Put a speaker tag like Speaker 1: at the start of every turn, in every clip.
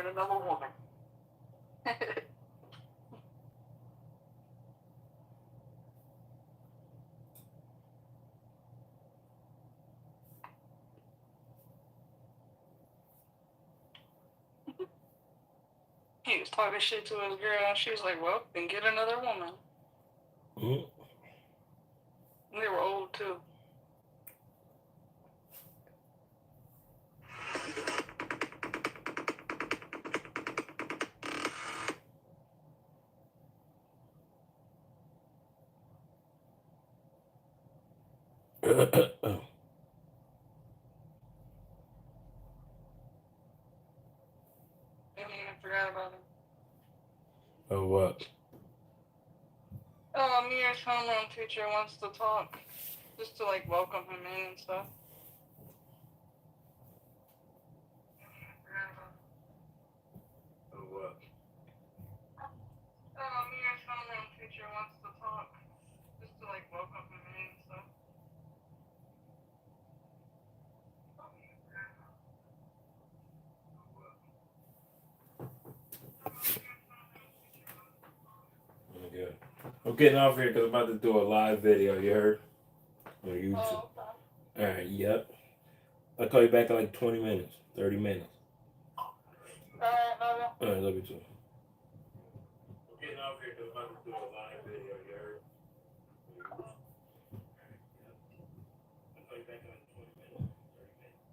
Speaker 1: get another woman. He was talking shit to his girl, and she was like, well, then get another woman. Mm-hmm. They were old, too. I forgot about him. Oh, what? Me and his homeroom teacher wants to talk. Just to, like, welcome him in and stuff. Oh, what? Me and his homeroom teacher wants to talk. Just to, like, welcome him in and stuff. Good. I'm getting off here because I'm about to do a live video, you heard? On YouTube. Oh, okay. Alright, yep. I'll call you back in like 20 minutes, 30 minutes. Alright, love you. Alright, love you too. I'm getting off here because I'm about to do a live video, you heard? I'll call you back in like 20 minutes, 30 minutes.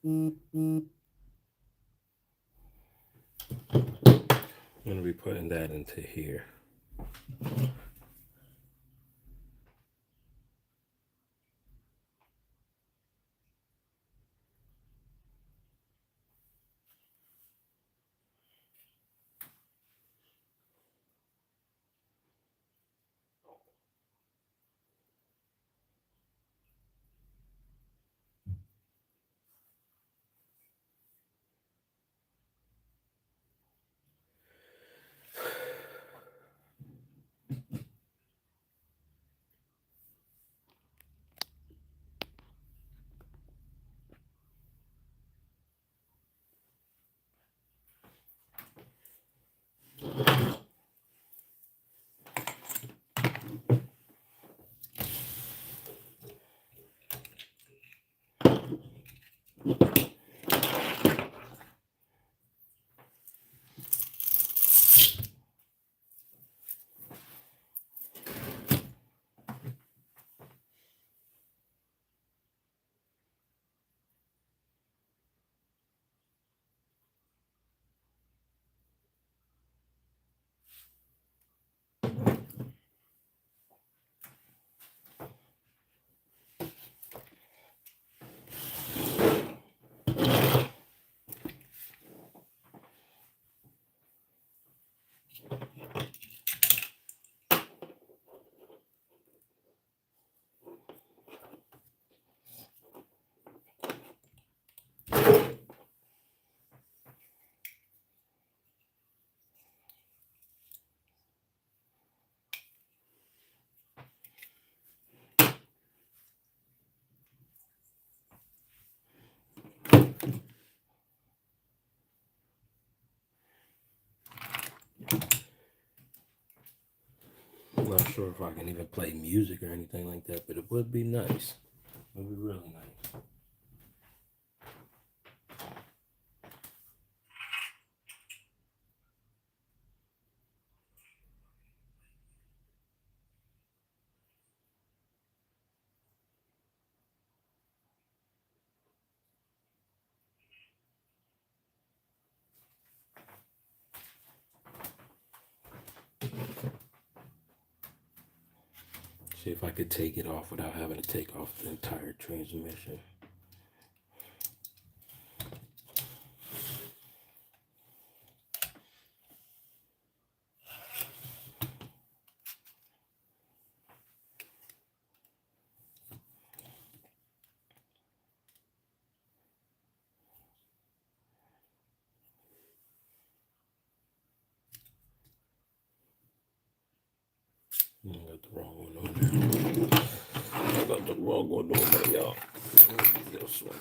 Speaker 1: I'm going to be putting that into here. not sure if I can even play music or anything like that, but it would be nice. It would be really nice. See if I could take it off without having to take off the entire transmission. I got the wrong one on there. I got the wrong one on there, y'all. This one.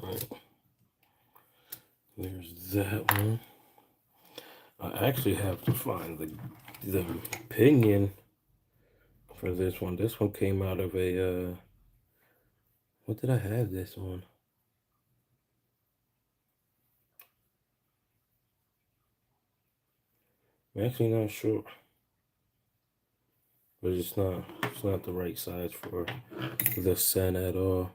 Speaker 1: Right. There's that one. I actually have to find the pinion for this one. This one came out of a what did I have this one? I'm actually not sure. But it's not the right size for the Sen at all.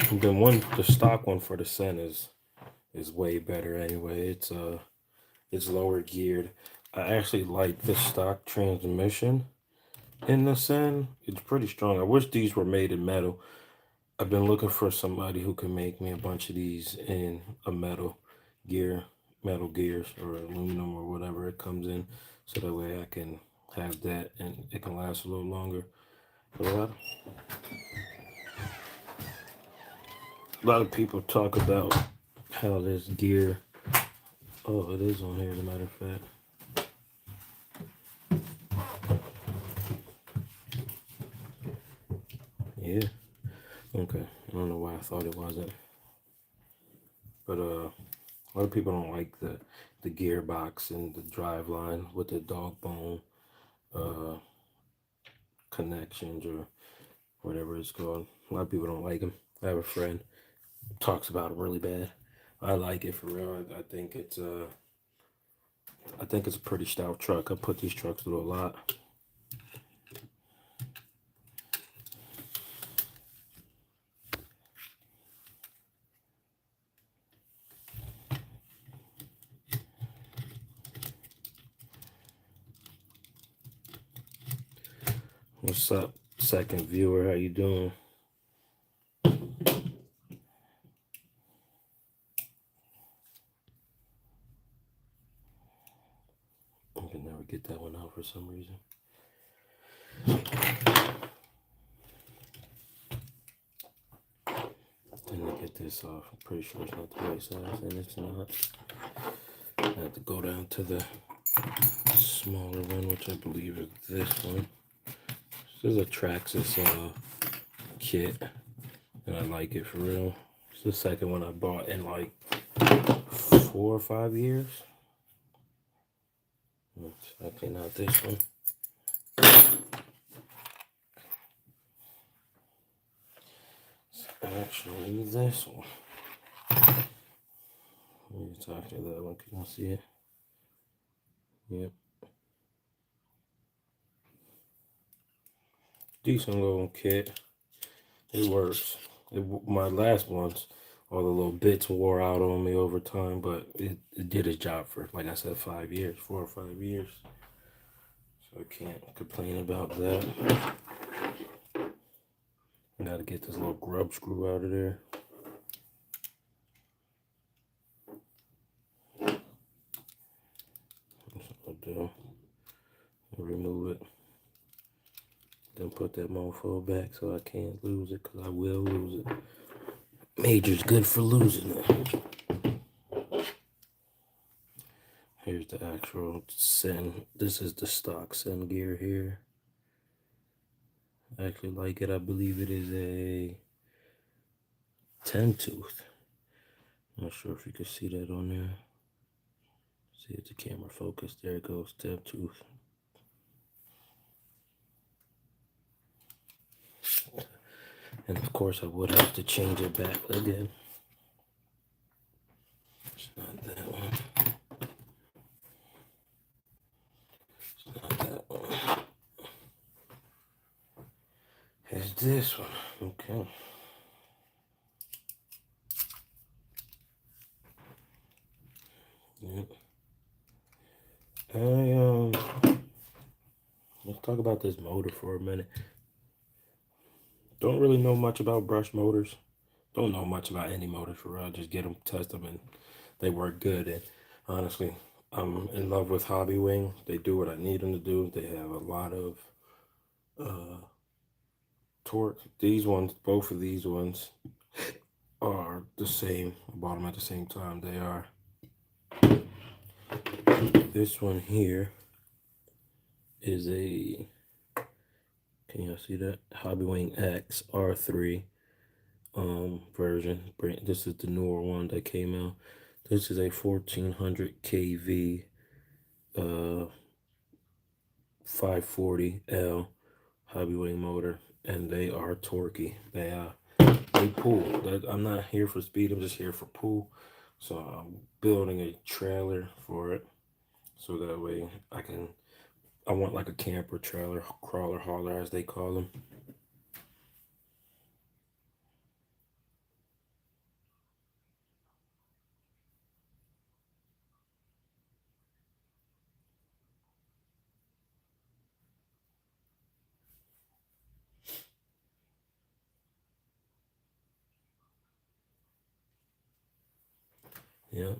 Speaker 1: The stock one for the Sen is way better anyway. It's lower geared. I actually like the stock transmission in the Sen. It's pretty strong. I wish these were made in metal. I've been looking for somebody who can make me a bunch of these in a metal gears or aluminum or whatever it comes in, so that way I can have that and it can last a little longer. But a lot of people talk about how this gear, oh, it is on here as a matter of fact. Yeah. Okay. I don't know why I thought it wasn't. But a lot of people don't like the gearbox and the drive line with the dog bone connections or whatever it's called. A lot of people don't like them. I have a friend talks about it really bad. I like it for real. I think it's a pretty stout truck. I put these trucks through a lot. What's up, second viewer? How you doing? I can never get that one out for some reason. Let me get this off. I'm pretty sure it's not the right size, and it's not. I have to go down to the smaller one, which I believe is this one. This is a Traxxas kit, and I like it for real. It's the second one I bought in like 4 or 5 years. It's actually not this one. It's actually this one. It's actually that one. Can you see it? Yep. Decent little kit. It works. My last ones, all the little bits wore out on me over time, but it did its job for, like I said, 5 years, 4 or 5 years. So I can't complain about that. And gotta get this little grub screw out of there. That's what I'll do. I'll remove it. Then put that mofo back so I can't lose it, because I will lose it. Major's good for losing it. Here's the actual Sen. This is the stock Sen gear here. I actually like it. I believe it is a 10 tooth. Not sure if you can see that on there. See if the camera focus. There it goes, 10 tooth. And of course I would have to change it back again. It's not that one. It's not that one. It's this one. Okay. Yep. Let's talk about this motor for a minute. Don't really know much about brush motors. Don't know much about any motors for real. Just get them, test them, and they work good. And honestly, I'm in love with Hobbywing. They do what I need them to do. They have a lot of torque. These ones, both of these ones are the same. I bought them at the same time. They are. This one here is a, can y'all see that? Hobbywing X R3 version. This is the newer one that came out. This is a 1400 kV 540L Hobbywing motor, and they are torquey. They pull. I'm not here for speed. I'm just here for pull. So I'm building a trailer for it, so that way I want like a camper trailer, crawler, hauler, as they call them. Yeah.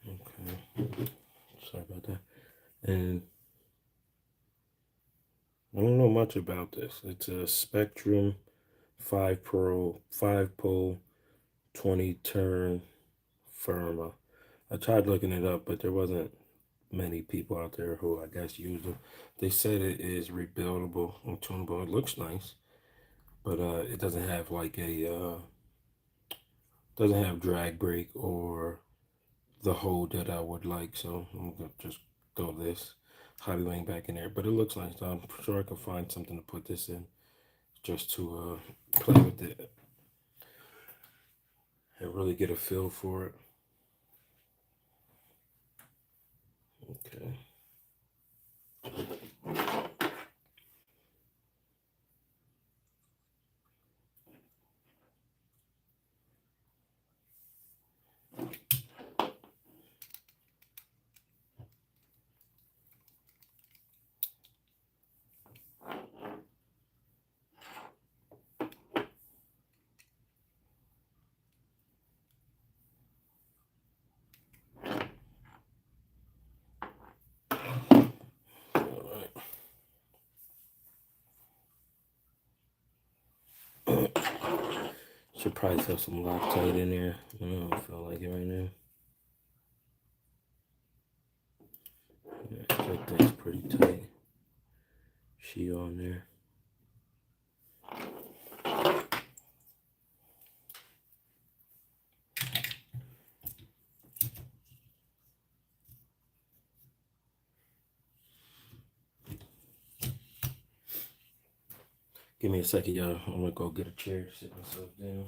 Speaker 1: Okay. Sorry about that. And I don't know much about this. It's a Spectrum 5-pole 20 turn Firma. I tried looking it up, but there wasn't many people out there who I guess use them. They said it is rebuildable and tunable. It looks nice, but it doesn't have like a doesn't have drag brake or the hold that I would like. So I'm gonna just throw this Hobbywing back in there. But it looks nice. I'm sure I can find something to put this in just to play with it and really get a feel for it. Okay. Should probably throw some Loctite in there. I don't feel like it right now. Yeah, that thing's pretty tight. She on there. Give me a second, y'all. I'm gonna go get a chair, sit myself down.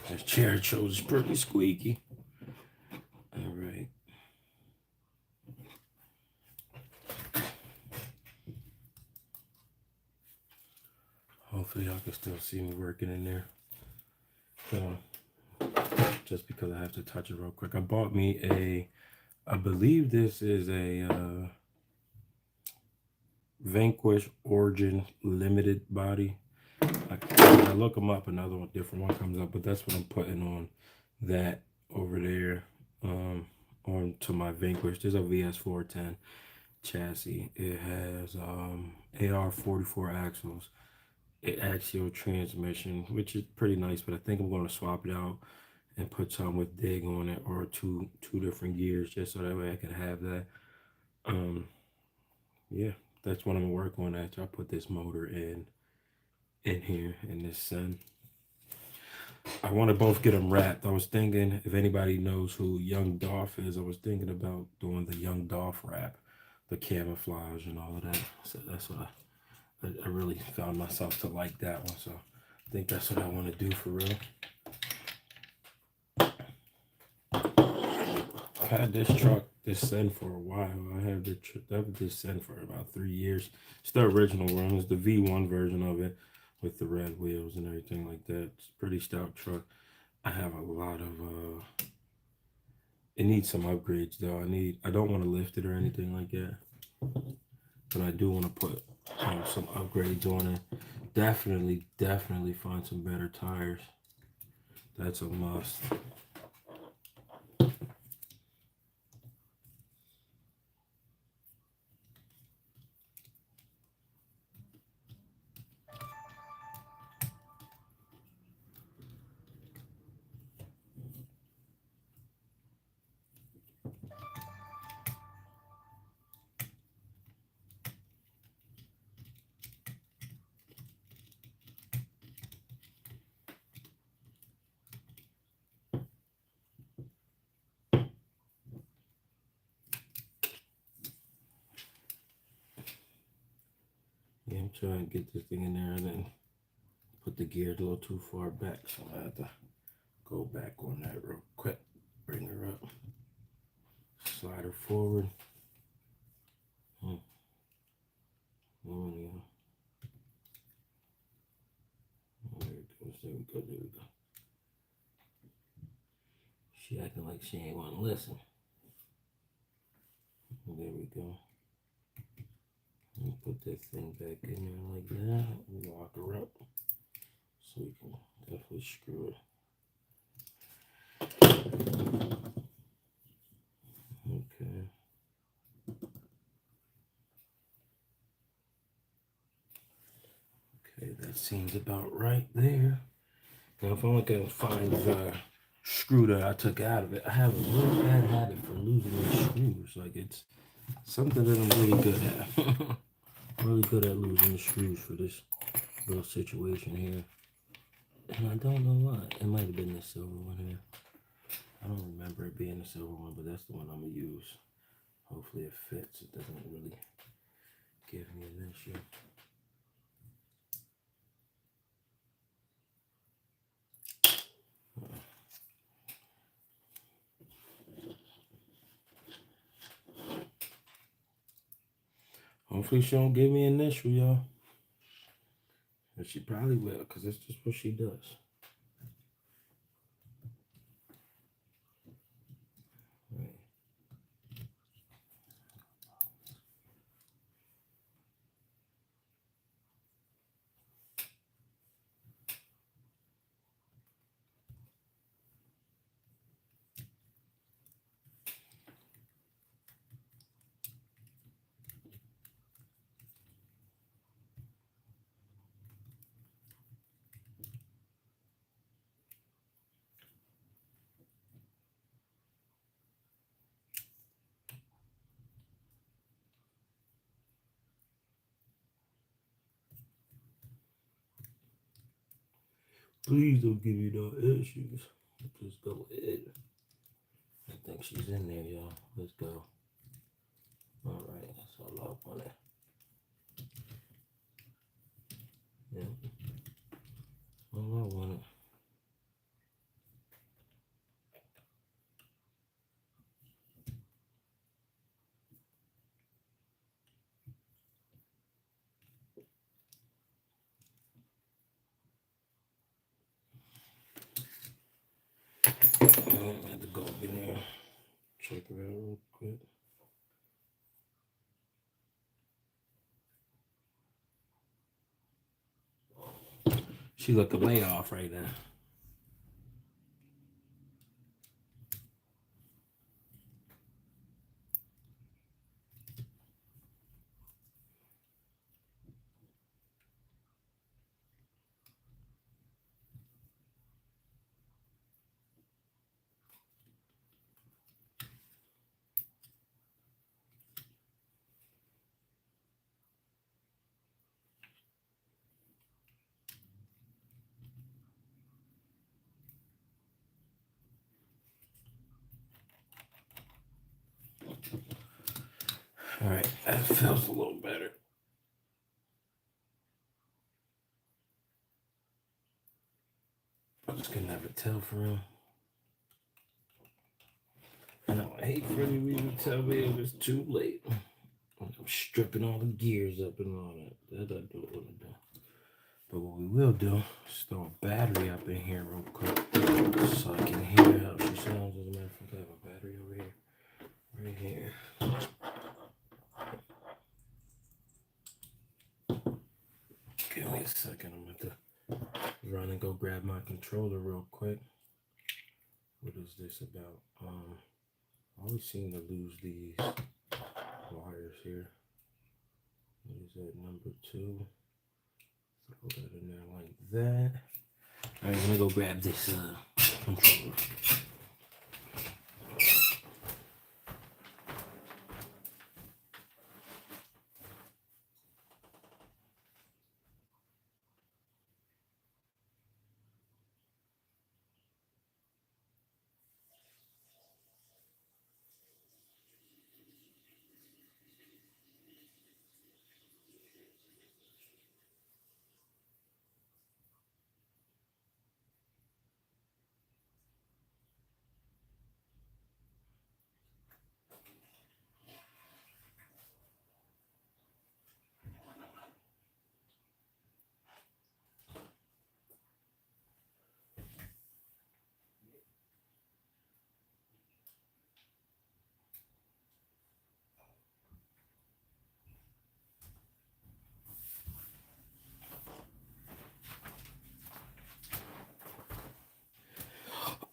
Speaker 1: This chair chose is pretty squeaky. All right. Hopefully y'all can still see me working in there. So, just because I have to touch it real quick. I bought me I believe this is a Vanquish Origin Limited body. I look them up, another one, different one comes up, but that's what I'm putting on that over there, onto my Vanquish. There's a VS410 chassis. It has AR44 axles, an axial transmission, which is pretty nice, but I think I'm going to swap it out and put some with Dig on it, or two different gears, just so that way I can have that. Yeah, that's what I'm gonna work on after I put this motor in here in this Sun. I want to both get them wrapped. I was thinking, if anybody knows who Young Dolph is, I was thinking about doing the Young Dolph wrap, the camouflage and all of that. So that's what I really found myself to like that one. So I think that's what I want to do for real. I've had this truck, this Sun, for a while. I have this Sun for about 3 years. It's the original one. It's the V1 version of it with the red wheels and everything like that. It's a pretty stout truck. I have a lot of it needs some upgrades though. I don't want to lift it or anything like that, but I do want to put some upgrades on it. Definitely find some better tires. That's a must. Yeah, I'm trying to get this thing in there and then put the gear a little too far back, so I have to go back on that real quick. Bring her up. Slide her forward. Oh, yeah. There it goes. There we go. She acting like she ain't want to listen. There we go. And put that thing back in there like that. And lock her up so we can definitely screw it. Okay. Okay, that seems about right there. Now, if I only can find the screw that I took out of it, I have a really bad habit for losing these screws. Like, it's something that I'm really good at. Really good at losing the screws for this little situation here. And I don't know why. It might have been the silver one here. I don't remember it being the silver one, but that's the one I'm going to use. Hopefully it fits. It doesn't really give me an issue. Hopefully she don't give me an issue, y'all. And she probably will, because that's just what she does. Right. Please don't give me no issues. Just go ahead. I think she's in there, y'all. Let's go. All right, that's all up on it. Yeah. All I wanted. in here. Check her out real quick. She look a layoff right now. All right, that feels a little better. I just can never tell for real. I know I hate for you to tell me it was too late. I'm stripping all the gears up and all that. That I don't want to do. But what we will do is throw a battery up in here real quick so I can hear how she sounds. As a matter of fact, I have a battery over here. Right here. Give me a second. I'm going to run and go grab my controller real quick. What is this about? I always seem to lose these wires here. Is that number 2? Throw that in there like that. Alright, I'm gonna go grab this controller.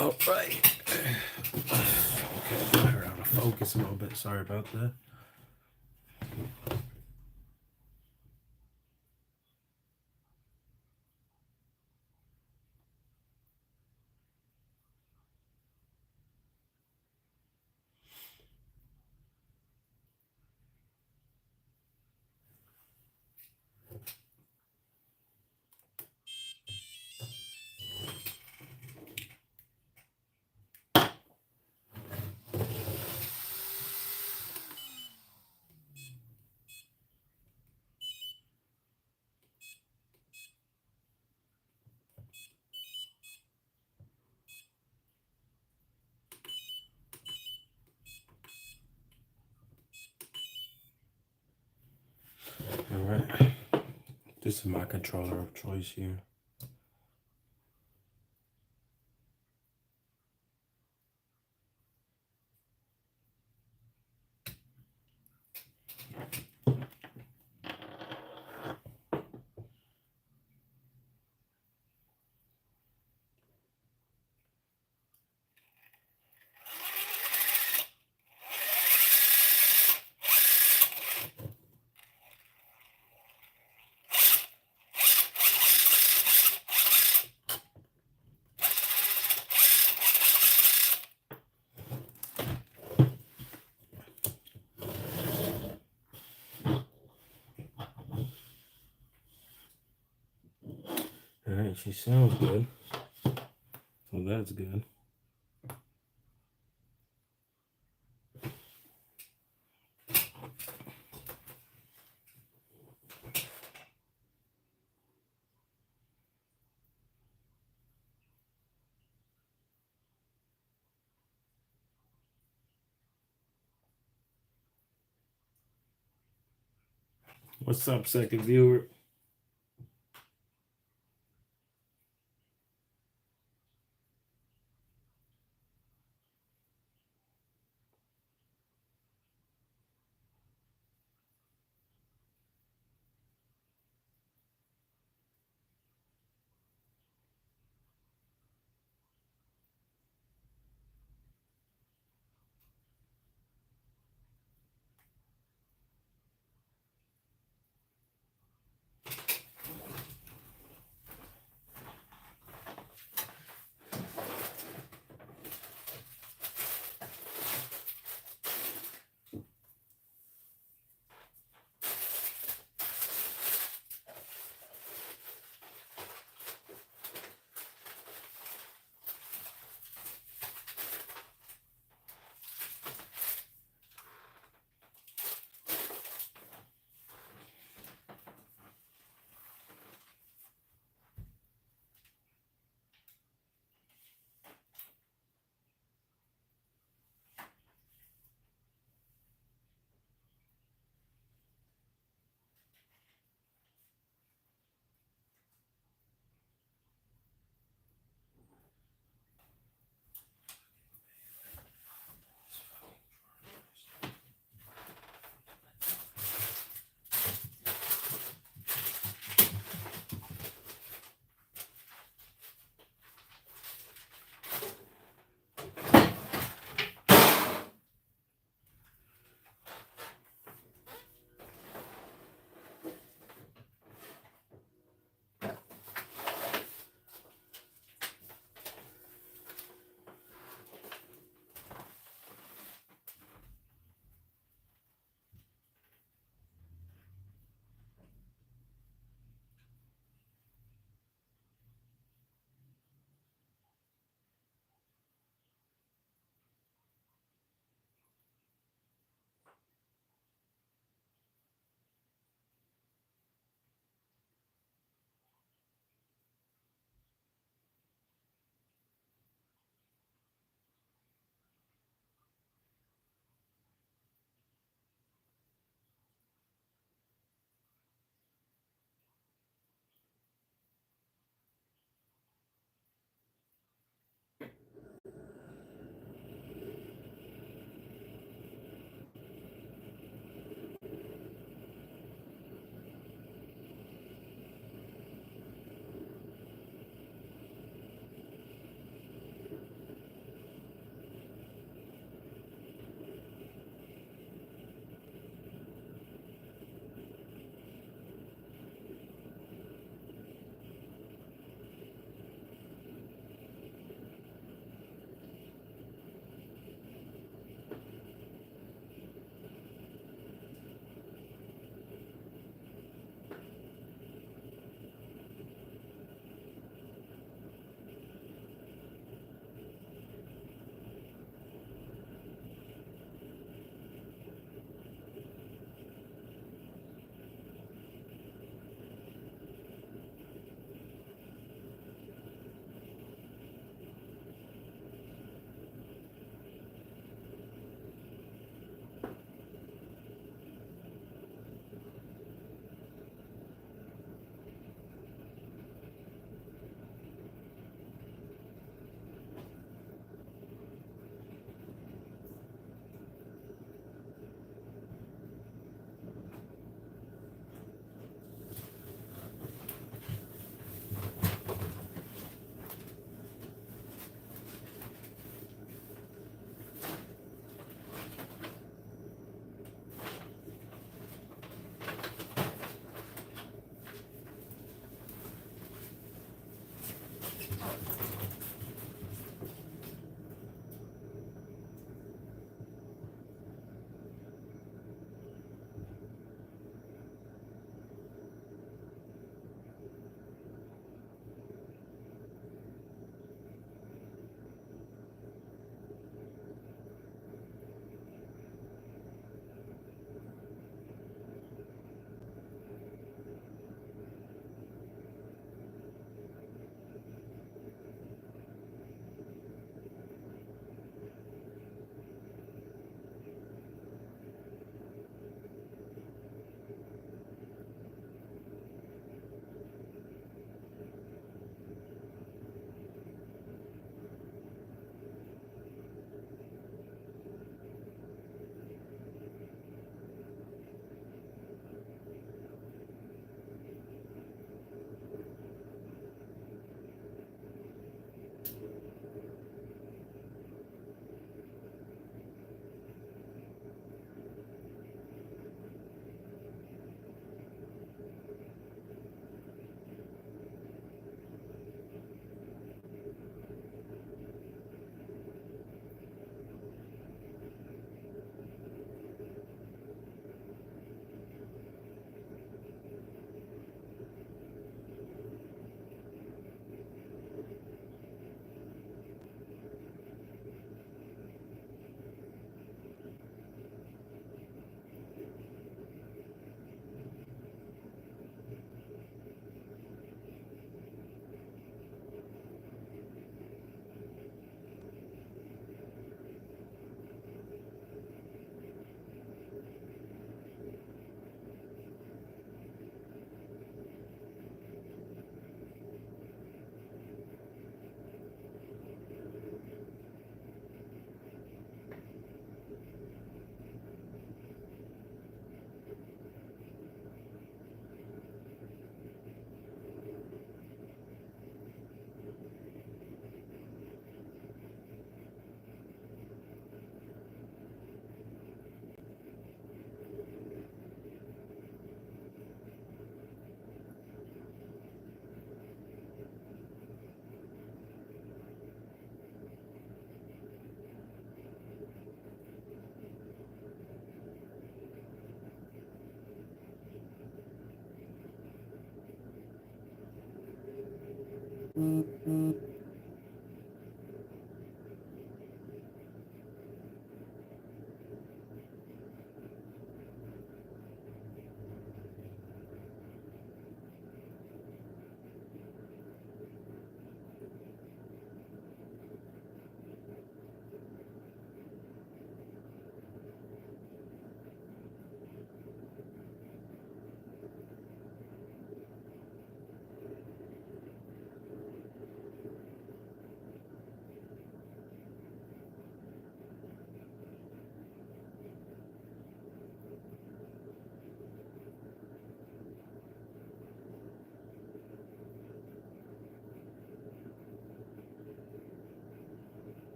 Speaker 1: All right. Okay, we're out of focus a little bit. Sorry about that. All right. This is my controller of choice here. All right, she sounds good. So that's good. What's up, second viewer?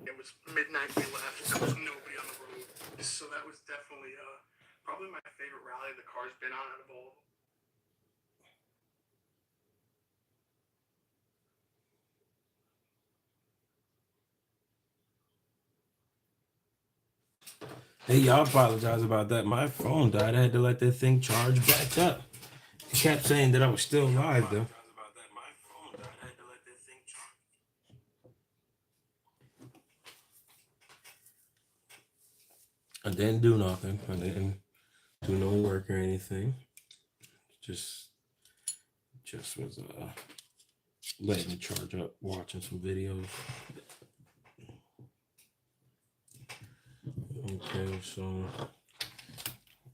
Speaker 2: It was midnight. We left. There was nobody on the road, so that was definitely probably my favorite rally the car's been on out of all.
Speaker 1: Hey, y'all, apologize about that. My phone died. I had to let that thing charge back up. It kept saying that I was still live, though. I didn't do nothing. I didn't do no work or anything. Just was letting it charge up, watching some videos. Okay, so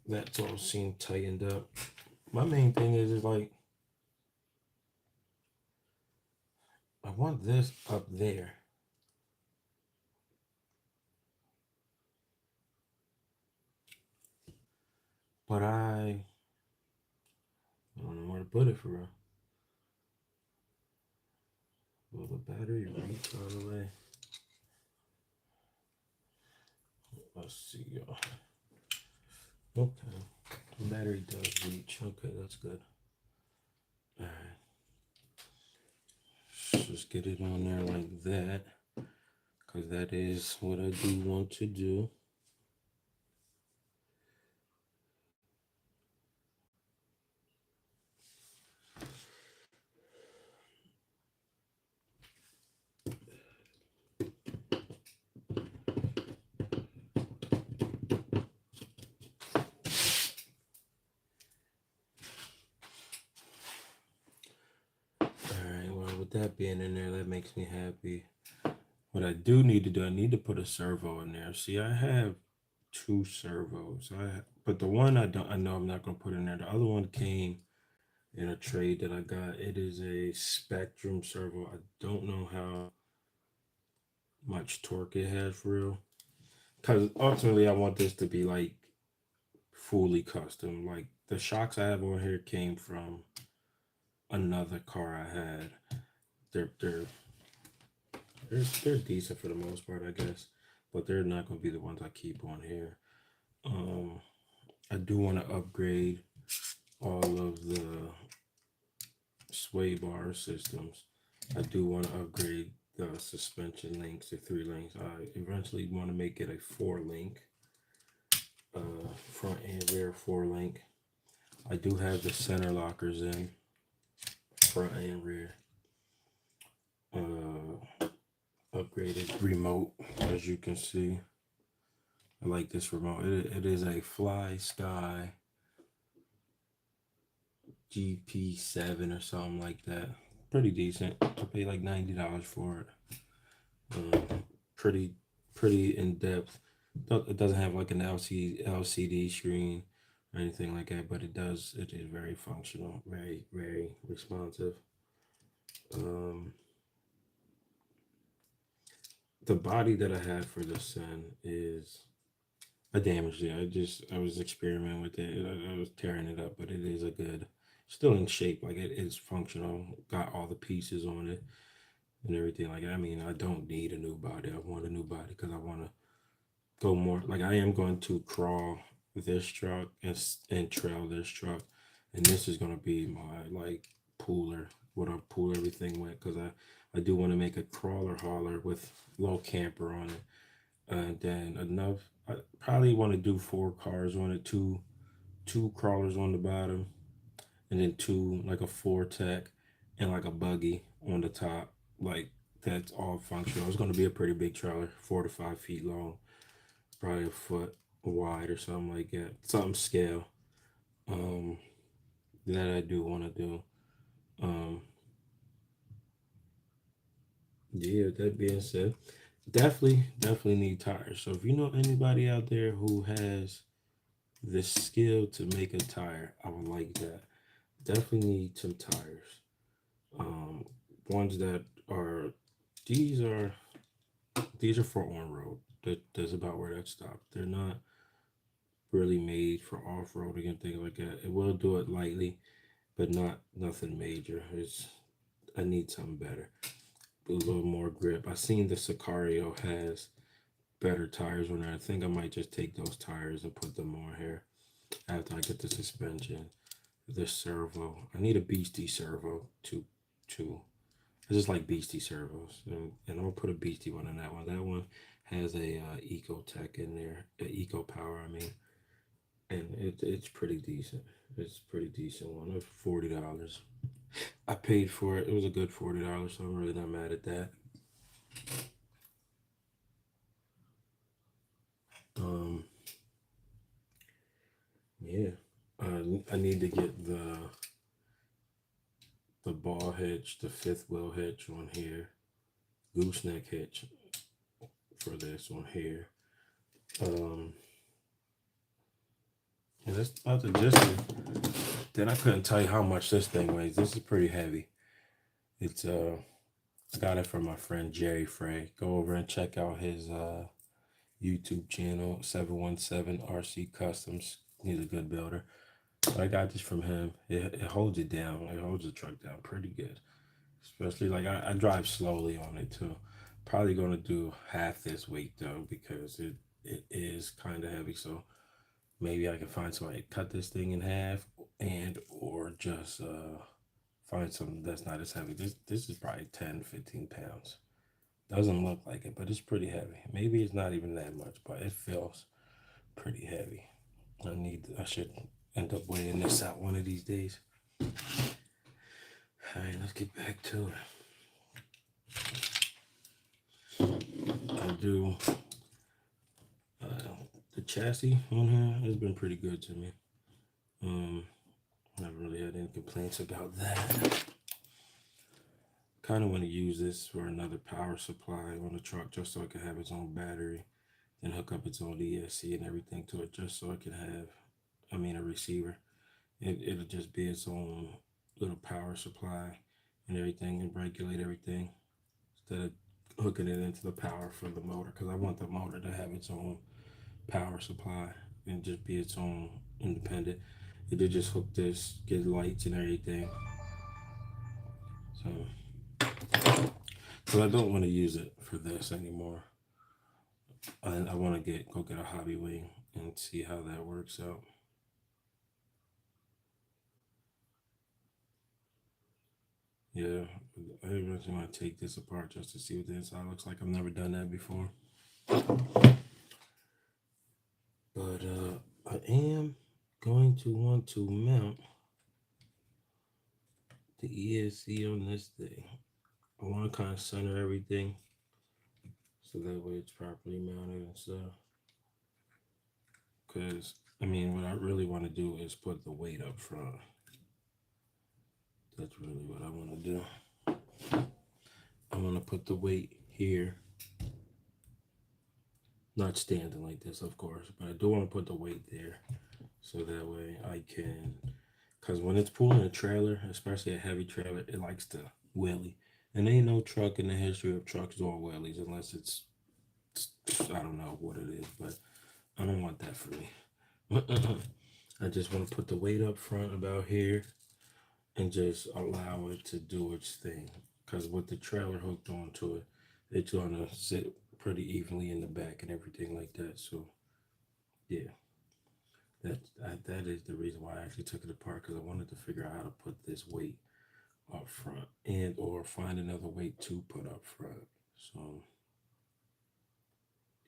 Speaker 1: that's all seemed tightened up. My main thing is like I want this up there. But I don't know where to put it for real. Will the battery reach all the way? Let's see, y'all. Okay. The battery does reach. Okay, that's good. All right. Just get it on there like that. Because that is what I do want to do. With that being in there, that makes me happy. What I do need to do, I need to put a servo in there. See, I have 2 servos. But the one I know I'm not gonna put in there. The other one came in a trade that I got. It is a Spectrum servo. I don't know how much torque it has for real. Because ultimately I want this to be like fully custom, like the shocks I have on here came from another car I had. They're they're they're decent for the most part, I guess, but they're not gonna be the ones I keep on here. Um, I do want to upgrade all of the sway bar systems. I do want to upgrade the suspension links to 3 links. I eventually want to make it a 4 link, front and rear 4 link. I do have the center lockers in front and rear. Upgraded remote, as you can see. I like this remote. It is a Fly Sky GP7 or something like that. Pretty decent. I paid like $90 for it. Pretty in depth. It doesn't have like an LCD screen or anything like that, but it does. It is very functional, very responsive. The body that I have for the Sun is I damaged it. I was experimenting with it. I was tearing it up, but it is a good, still in shape. Like it is functional. Got all the pieces on it and everything. Like I mean, I don't need a new body. I want a new body because I want to go more. Like I am going to crawl this truck and trail this truck, and this is gonna be my like pooler. What I pool everything with because I do want to make a crawler hauler with low camper on it, and then enough. I probably want to do 4 cars on it, two crawlers on the bottom, and then two like a 4 tech and like a buggy on the top. Like that's all functional. It's going to be a pretty big trailer, 4 to 5 feet long, probably a foot wide or something like that. Something scale. Um, that I do want to do. Um, yeah. That being said, definitely need tires. So if you know anybody out there who has the skill to make a tire, I would like that. Definitely need some tires. Ones that are these are these are for on road. That's about where that stopped. They're not really made for off roading and things like that. It will do it lightly, but not nothing major. It's I need something better. A little more grip. I seen the Sicario has better tires on there. I think I might just take those tires and put them on here after I get the suspension. The servo. I need a beastie servo too. I just like beastie servos, and I'll put a beastie one in that one. That one has a Ecotech in there, Eco Power. I mean, and it's pretty decent. It's a pretty decent one. It was $40. I paid for it. It was a good $40, so I'm really not mad at that. Um, yeah. I need to get the ball hitch, the 5th wheel hitch on here, gooseneck hitch for this one here. And that's about the gist of it. Then I couldn't tell you how much this thing weighs. This is pretty heavy. It's I got it from my friend Jerry Frey. Go over and check out his YouTube channel, 717 RC Customs. He's a good builder. So I got this from him. It holds it down. It holds the truck down pretty good. Especially like I drive slowly on it too. Probably gonna do half this weight though because it is kind of heavy. So maybe I can find somebody to cut this thing in half and or just find something that's not as heavy. This is probably 10-15 pounds. Doesn't look like it, but it's pretty heavy. Maybe it's not even that much, but it feels pretty heavy. I should end up weighing this out one of these days. All right, let's get back to it. I do the chassis on here has been pretty good to me. I haven't really had any complaints about that. Kind of want to use this for another power supply on the truck just so it can have its own battery and hook up its own ESC and everything to it just so it can have, a receiver. It'll just be its own little power supply and everything and regulate everything instead of hooking it into the power for the motor because I want the motor to have its own power supply and just be its own independent. It did just hook this, get lights and everything. So, I don't want to use it for this anymore. I want to go get a Hobbywing and see how that works out. Yeah, I really want to take this apart just to see what the inside looks like. I've never done that before. But I am going to want to mount the ESC on this thing. I want to kind of center everything so that way it's properly mounted and stuff. Because, I mean, what I really want to do is put the weight up front. That's really what I want to do. I want to put the weight here. Not standing like this, of course, but I do want to put the weight there. So that way I can, because when it's pulling a trailer, especially a heavy trailer, it likes to wheelie. And ain't no truck in the history of trucks doing wheelies unless it's, I don't know what it is, but I don't want that for me. I just want to put the weight up front about here and just allow it to do its thing. Because with the trailer hooked onto it, it's going to sit pretty evenly in the back and everything like that. So, yeah. That is the reason why I actually took it apart, because I wanted to figure out how to put this weight up front and or find another weight to put up front. So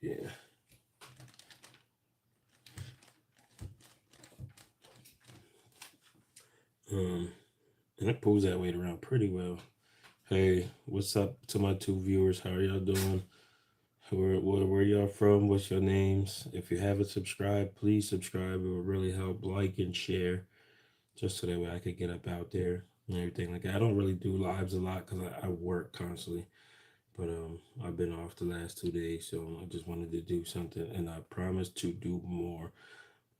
Speaker 1: yeah. And it pulls that weight around pretty well. Hey, what's up to my 2 viewers? How are y'all doing? Where y'all from? What's your names? If you haven't subscribed, please subscribe. It will really help. Like and share, just so that way I could get up out there and everything like that. I don't really do lives a lot because I work constantly, but I've been off the last 2 days, so I just wanted to do something, and I promise to do more.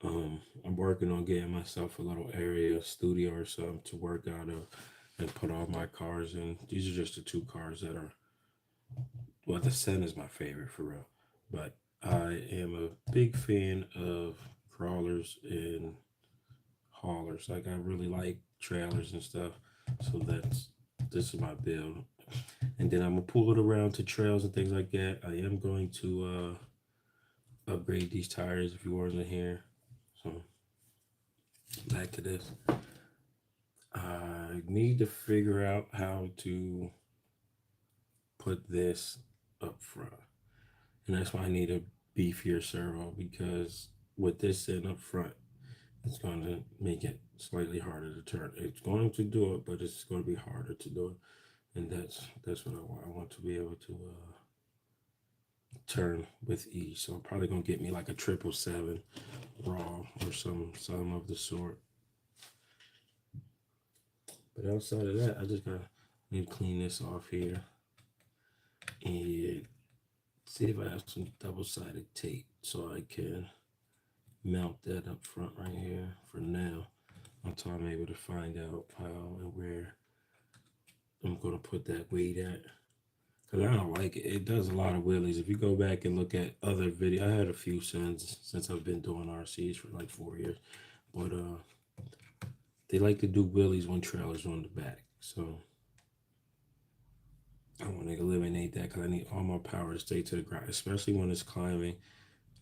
Speaker 1: I'm working on getting myself a little area, studio or something to work out of and put all my cars in. These are just the 2 cars that are, well, the Sen is my favorite for real, but I am a big fan of crawlers and haulers. Like, I really like trailers and stuff, so this is my build. And then I'm gonna pull it around to trails and things like that. I am going to upgrade these tires if you wasn't here. So back to this. I need to figure out how to put this up front. And that's why I need a beefier servo, because with this sitting up front, it's going to make it slightly harder to turn. It's going to do it, but it's going to be harder to do it. And that's what I want. I want to be able to turn with ease. So I'm probably going to get me like a 777 raw or some of the sort. But outside of that, I just need to clean this off here and see if I have some double-sided tape so I can mount that up front right here for now until I'm able to find out how and where I'm going to put that weight at. Because I don't like it. It does a lot of wheelies. If you go back and look at other videos, I had a few since I've been doing RCs for like 4 years. But they like to do wheelies when trailers on the back. So I want to eliminate that, because I need all my power to stay to the ground, especially when it's climbing.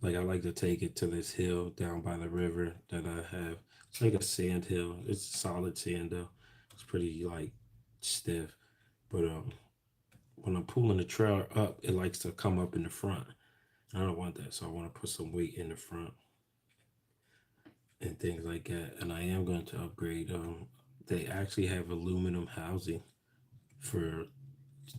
Speaker 1: Like, I like to take it to this hill down by the river that I have. It's like a sand hill. It's solid sand though. It's pretty like stiff. But when I'm pulling the trailer up, it likes to come up in the front. I don't want that, so I want to put some weight in the front and things like that. And I am going to upgrade. They actually have aluminum housing for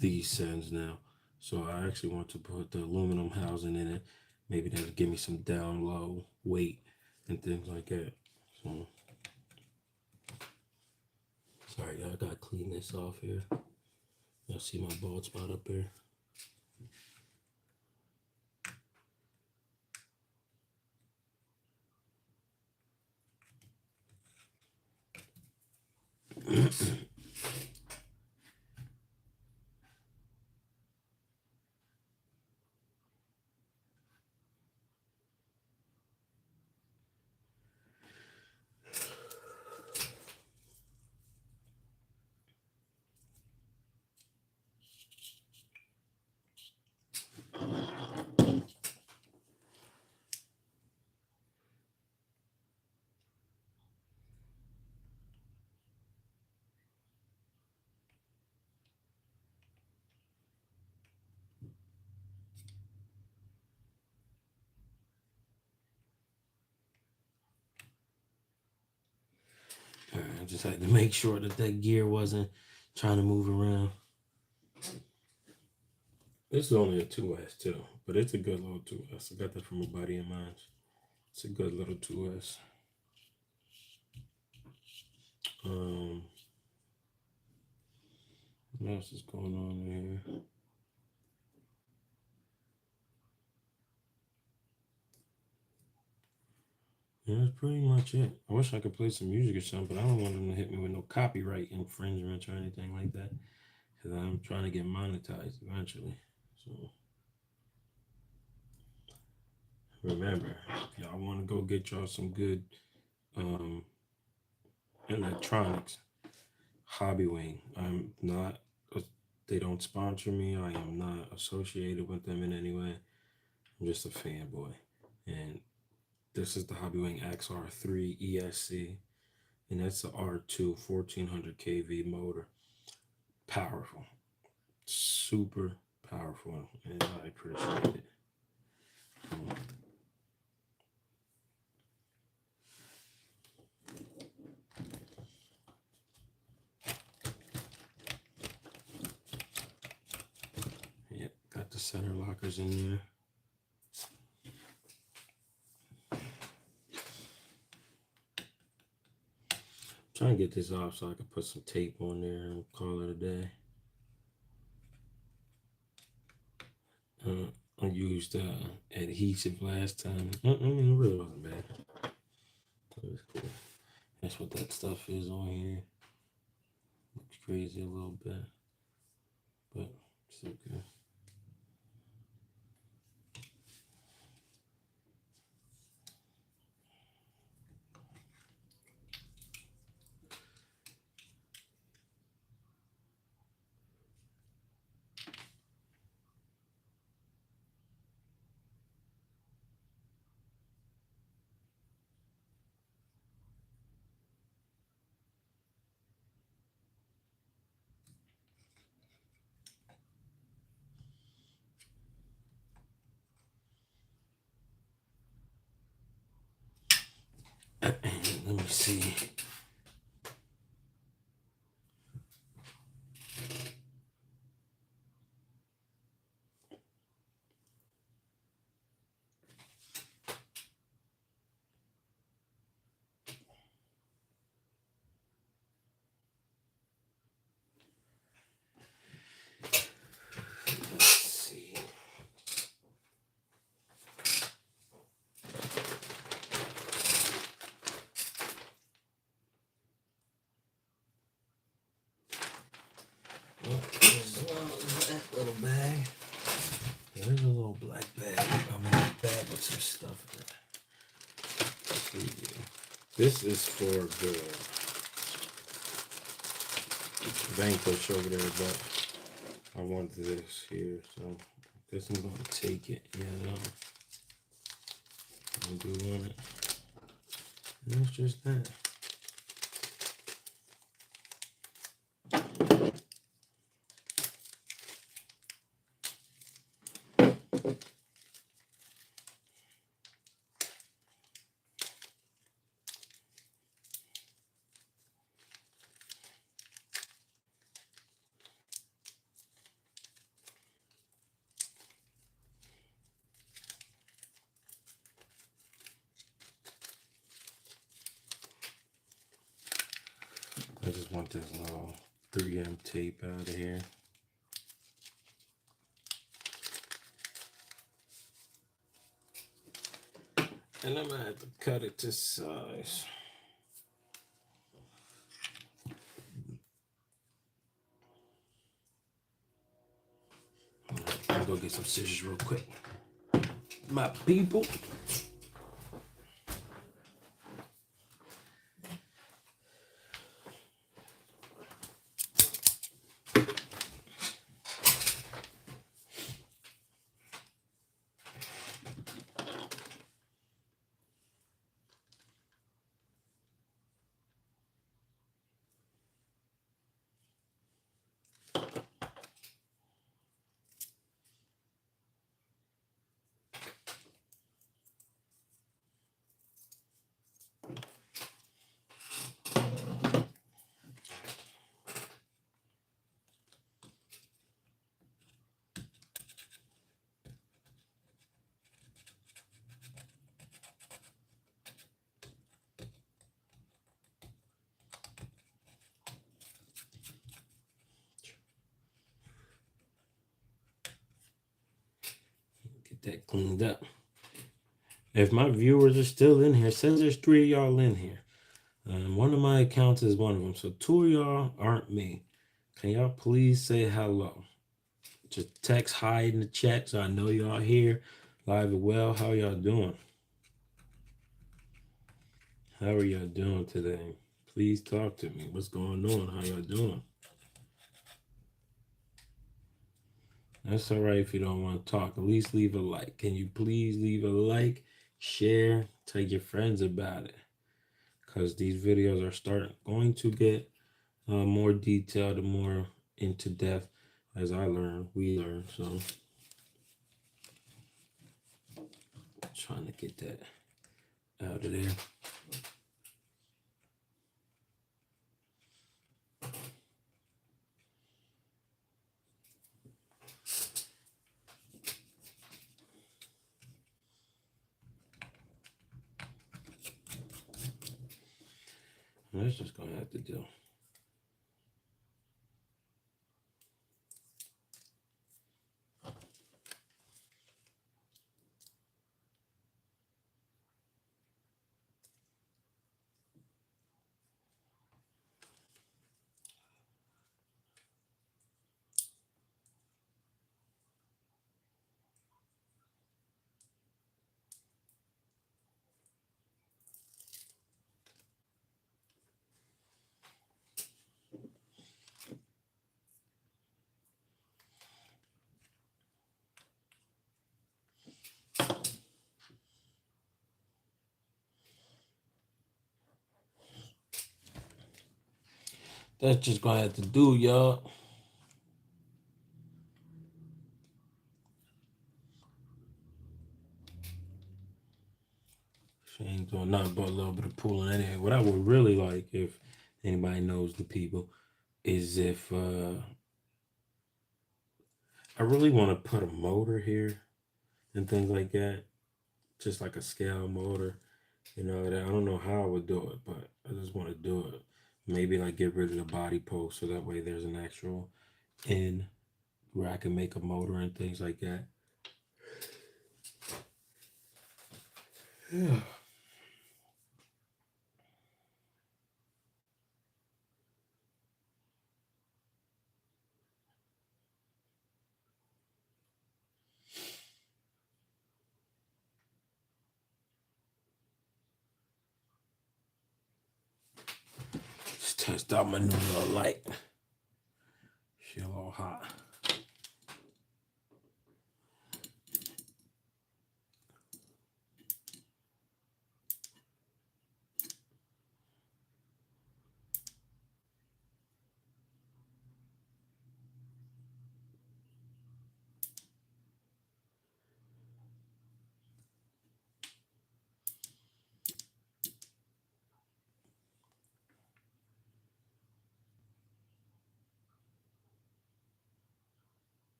Speaker 1: these Sens now, so I actually want to put the aluminum housing in it. Maybe that'll give me some down low weight and things like that. So sorry, y'all, I gotta clean this off here. Y'all see my bald spot up there? just had to make sure that gear wasn't trying to move around. This is only a 2S too, but it's a good little 2S. I got that from a buddy of mine. It's a good little 2S. What else is going on here? Yeah, that's pretty much it. I wish I could play some music or something, but I don't want them to hit me with no copyright infringements or anything like that, because I'm trying to get monetized eventually. So remember, if y'all want to go get y'all some good electronics, Hobbywing. I'm not. They don't sponsor me. I am not associated with them in any way. I'm just a fanboy, and this is the Hobbywing XR3 ESC, and that's the R2 1400 kV motor. Powerful, super powerful, and I appreciate it. Yep, got the center lockers in there. Trying to get this off so I can put some tape on there and call it a day. I used adhesive last time. I mean, it really wasn't bad. It was cool. That's what that stuff is on here. Looks crazy a little bit, but still good. Let me see. That little bag. There's a little black bag. I'm in a bag with some stuff in it. This is for the Vanquish over there, but I want this here, so I guess I'm gonna take it. Yeah, I do want it. And that's just that. I just want this little 3M tape out of here. And I'm gonna have to cut it to size. I'll go get some scissors real quick. My people. that cleaned up. If my viewers are still in here, says there's 3 of y'all in here. One of my accounts is one of them. So 2 of y'all aren't me. Can y'all please say hello? Just text hi in the chat so I know y'all here live and well. How y'all doing? How are y'all doing today? Please talk to me. What's going on? How y'all doing? That's all right if you don't want to talk. At least leave a like. Can you please leave a like, share, tell your friends about it? Because these videos are going to get more detailed and more into depth as we learn. So trying to get that out of there. That's just gonna have to do. That's just gonna have to do, y'all. She ain't doing nothing but a little bit of pulling anyway. What I would really like, if anybody knows the people, is if I really want to put a motor here and things like that, just like a scale motor. You know, that I don't know how I would do it, but I just want to do it. Maybe like get rid of the body post so that way there's an actual end where I can make a motor and things like that. Yeah. Just test out my new little light. She a little hot.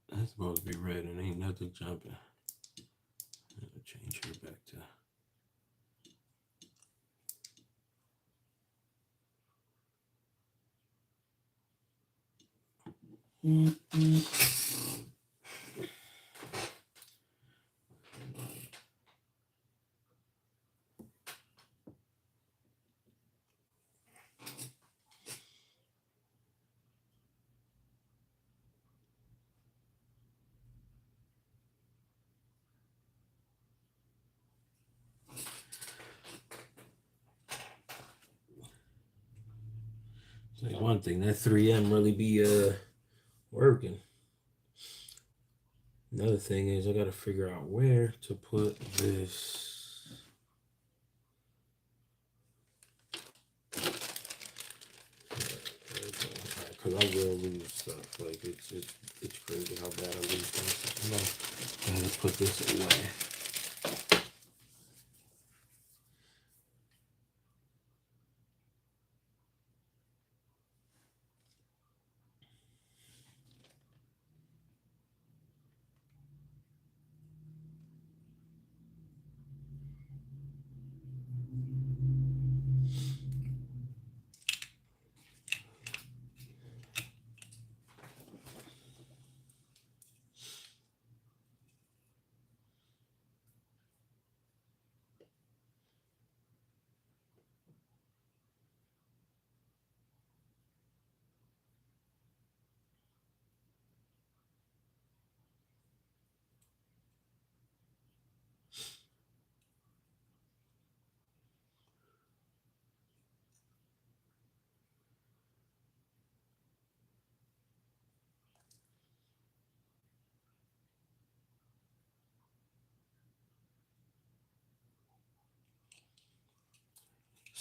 Speaker 1: That's supposed to be red and ain't nothing jumping. I'll change her back to. Say one thing, that 3M really be working. Another thing is I gotta figure out where to put this. Because I will lose stuff. Like it's crazy how bad I lose things. I gotta put this away.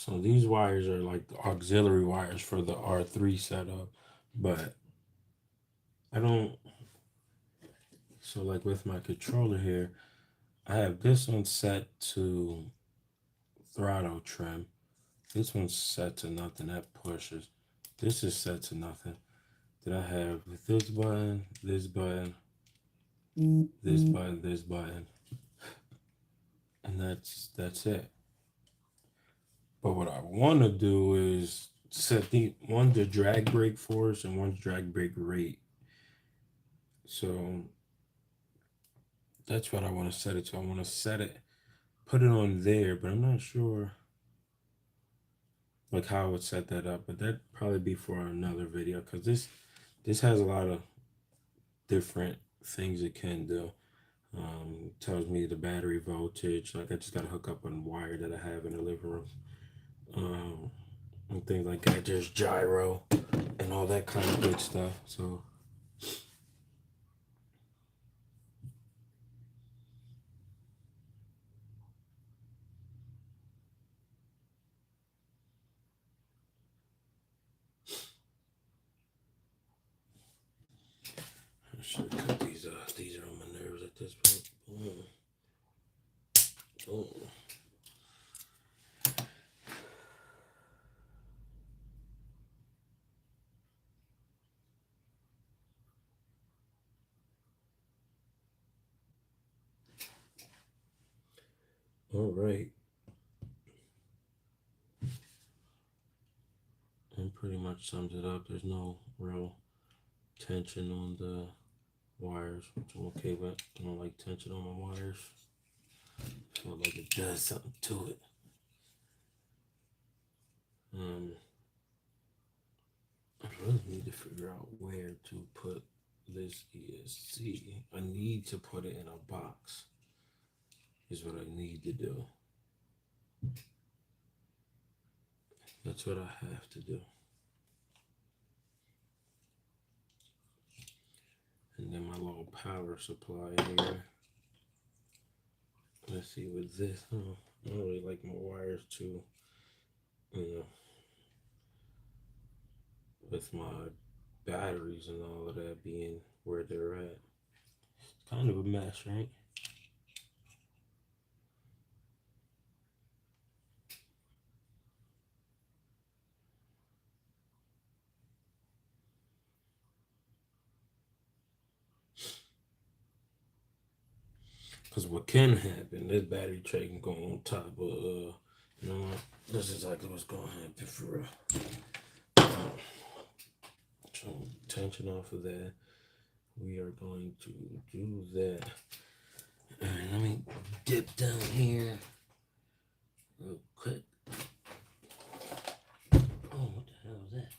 Speaker 1: So these wires are like the auxiliary wires for the R3 setup, but I don't. So like with my controller here, I have this one set to throttle trim. This one's set to nothing, that pushes. This is set to nothing. Then I have this button, this button, this button, this button. And that's it. But what I want to do is set one to drag brake force and one to drag brake rate. So that's what I want to set it to. I want to set it, put it on there, but I'm not sure like how I would set that up. But that'd probably be for another video, because this has a lot of different things it can do. Tells me the battery voltage. Like I just got to hook up a wire that I have in the living room. And things like that. There's gyro and all that kind of good stuff. So I should cut these off. These are on my nerves at this point. Oh. All right. And pretty much sums it up. There's no real tension on the wires, which I'm okay with. I don't like tension on my wires. I feel like it does something to it. I really need to figure out where to put this ESC. I need to put it in a box. Is what I need to do. That's what I have to do. And then my little power supply here. Let's see with this. I don't really like my wires too, with my batteries and all of that being where they're at. It's kind of a mess, right? Because what can happen, this battery tray can go on top of, you know what? This is exactly what's going to happen for real. So, tension off of that. We are going to do that. All right, let me dip down here real quick. Oh, what the hell is that?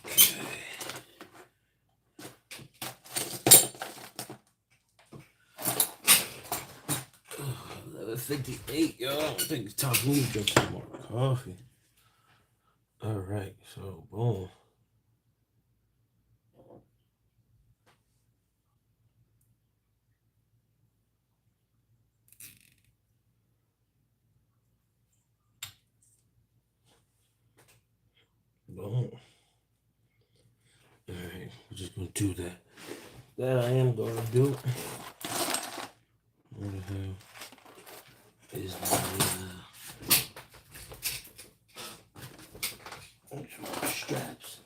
Speaker 1: Okay. 58, y'all. I think it's time for me to drink some more coffee. All right, so boom. Boom. All right, we're just gonna do that. That I am gonna do. Where the hell is my straps?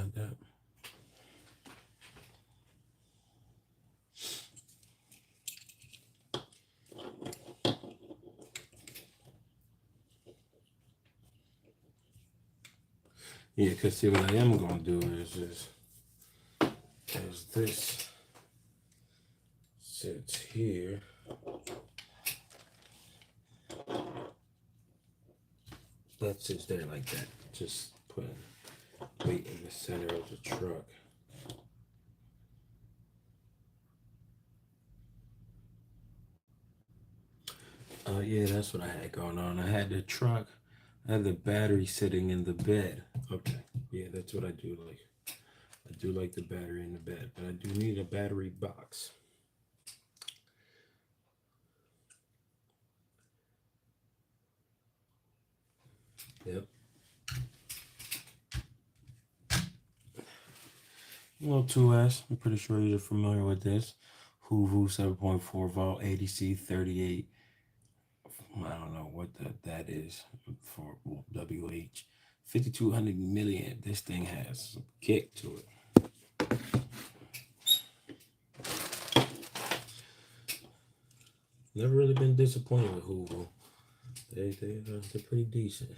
Speaker 1: like that. Yeah, because see what I am going to do is just, as this sits here, that sits there like that. Just putting weight in the center of the truck. Yeah, that's what I had going on. I had the truck, I had the battery sitting in the bed. Okay, yeah, that's what I do like. I do like the battery in the bed, but I do need a battery box. Yep. Little 2S, I'm pretty sure you're familiar with this. Hoovu 7.4 volt ADC 38. I don't know what that is for WH. 5200 milliamp. This thing has some kick to it. Never really been disappointed with Hoovu. They're pretty decent.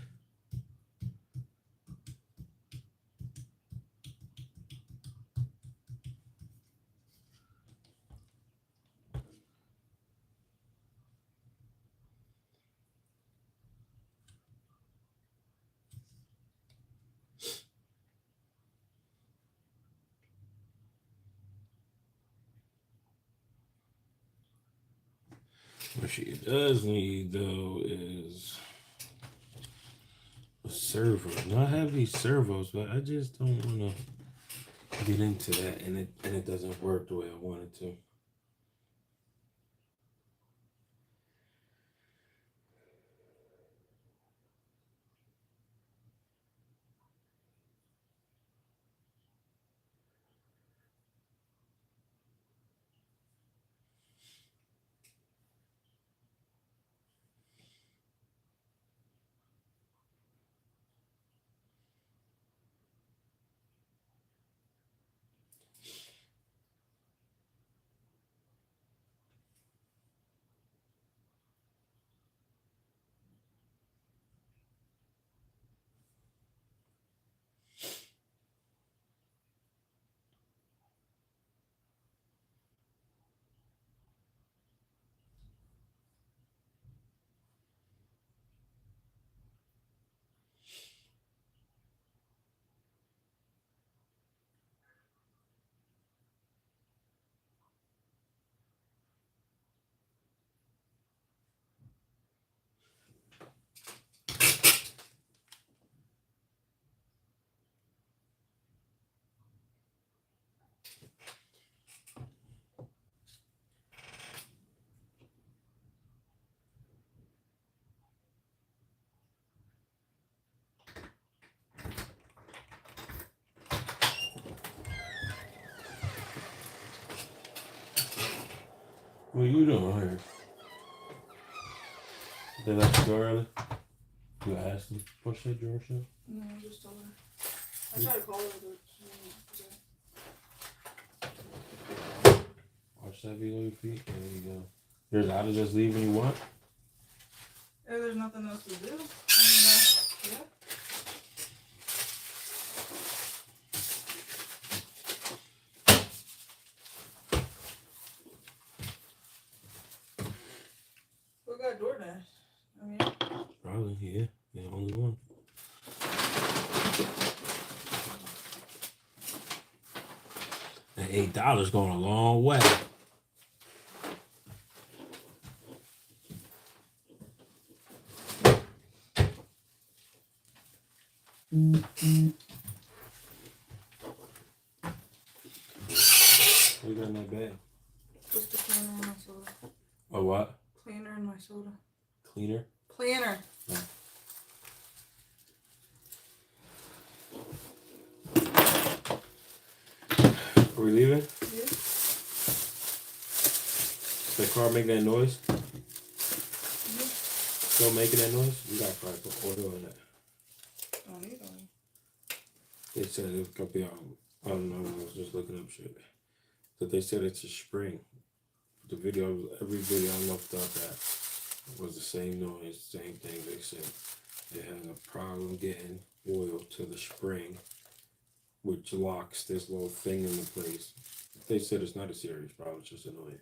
Speaker 1: What she does need though is a servo. Now I have these servos, but I just don't want to get into that, and it doesn't work the way I want it to. What are you doing here? They left the door early? You asked them to push that door shut?
Speaker 3: No, I just told her. I tried to call her, but she didn't.
Speaker 1: Watch that below your feet. There you go. You're allowed to just leave when you want?
Speaker 3: Yeah, there's nothing else to do. I mean, yeah. Who got DoorDash? I mean,
Speaker 1: Probably, yeah. The only one. That $8 going a long way. What you got in that bag?
Speaker 3: just a cleaner in my soda.
Speaker 1: A what?
Speaker 3: Cleaner in my soda.
Speaker 1: Cleaner?
Speaker 3: Cleaner.
Speaker 1: Yeah. Are we leaving?
Speaker 3: Yeah.
Speaker 1: Does the car make that noise?
Speaker 3: Yeah.
Speaker 1: Still making that noise? You gotta probably put oil in that.
Speaker 3: Don't need oil.
Speaker 1: They said it could be I don't know, I was just looking up shit. But they said it's a spring. Every video I looked up at was the same noise, same thing. They said they had a problem getting oil to the spring, which locks this little thing into place. They said it's not a serious problem, it's just annoying.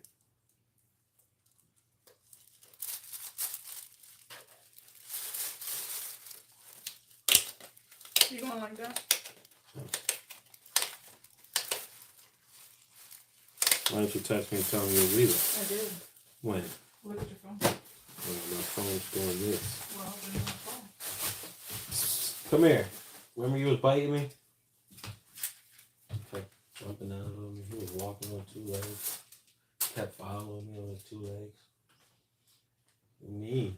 Speaker 3: You going like that?
Speaker 1: Why don't you text me and tell me you'll leave it?
Speaker 3: I did.
Speaker 1: When?
Speaker 3: Look at your phone.
Speaker 1: When my phone's doing this.
Speaker 3: Well, then my phone.
Speaker 1: Come here. Remember you was biting me? Kept jumping out on me. He was walking on 2 legs. Kept following me on his 2 legs. Me.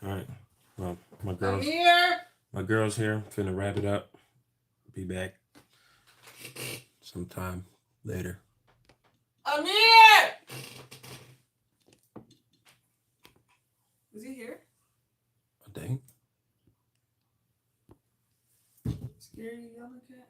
Speaker 1: Alright. Well,
Speaker 3: I'm here.
Speaker 1: my girl's here. Finna wrap it up. Be back sometime later.
Speaker 3: I'm here. Is he here?
Speaker 1: I think.
Speaker 3: Scary yellow cat.